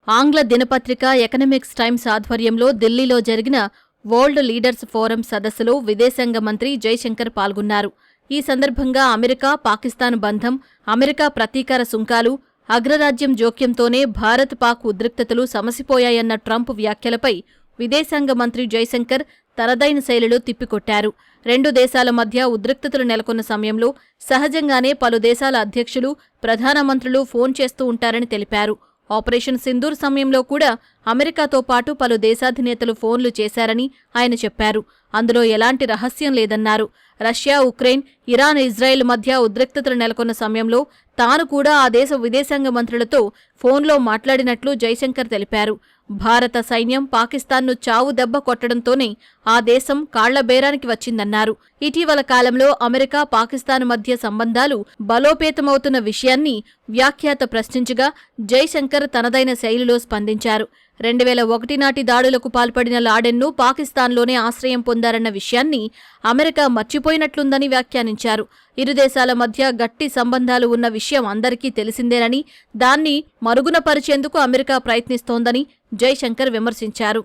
ఆంగ్ల దినపత్రిక economics times ఆధ్వర్యంలో ఢిల్లీలో జరిగిన వరల్డ్ లీడర్స్ ఫోరం సదస్సులో విదేశాంగ మంత్రి జైశంకర్ పాల్గొన్నారు. ఈ సందర్భంగా అమెరికా, పాకిస్తాన్ బంధం, అమెరికా ప్రతీకార సుంకాలు, అగ్రరాజ్యం జోక్యంతోనే భారత్-పాక్ ఉద్రిక్తతలు సమసిపోయాయన్న ట్రంప్ వ్యాఖ్యలపై విదేశాంగ మంత్రి జైశంకర్ తనదైన శైలిలో తిప్పికొట్టారు. రెండు దేశాల మధ్య ఉద్రిక్తతలు నెలకొన్న సమయంలో సహజంగానే పలు దేశాల అధ్యక్షులు, ప్రధానమంత్రులు ఫోన్ చేస్తూ ఉంటారని తెలిపారు. ఆపరేషన్ సింధూర్ సమయంలో కూడా అమెరికాతో పాటు పలు దేశాధినేతలు ఫోన్లు చేశారని ఆయన చెప్పారు. అందులో ఎలాంటి రహస్యం లేదన్నారు. రష్యా, ఉక్రెయిన్, ఇరాన్, ఇజ్రాయెల్ మధ్య ఉద్రిక్తతలు నెలకొన్న సమయంలో తాను కూడా ఆ దేశ విదేశాంగ మంత్రులతో ఫోన్లో మాట్లాడినట్లు జైశంకర్ తెలిపారు. భారత సైన్యం పాకిస్తాన్ను చావు దెబ్బ కొట్టడంతోనే ఆ దేశం కాళ్లబేరానికి వచ్చిందన్నారు. ఇటీవల కాలంలో అమెరికా, పాకిస్తాన్ మధ్య సంబంధాలు బలోపేతమవుతున్న విషయాన్ని వ్యాఖ్యాత ప్రశ్నించగా జైశంకర్ తనదైన శైలిలో స్పందించారు. 2001 నాటి దాడులకు పాల్పడిన లాడెన్ను పాకిస్తాన్లోనే ఆశ్రయం పొందారన్న విషయాన్ని అమెరికా మర్చిపోయినట్లుందని వ్యాఖ్యానించారు. ఇరు దేశాల మధ్య గట్టి సంబంధాలు ఉన్న విషయం అందరికీ తెలిసిందేనని, దాన్ని మరుగున పరిచేందుకు అమెరికా ప్రయత్నిస్తోందని జైశంకర్ విమర్శించారు.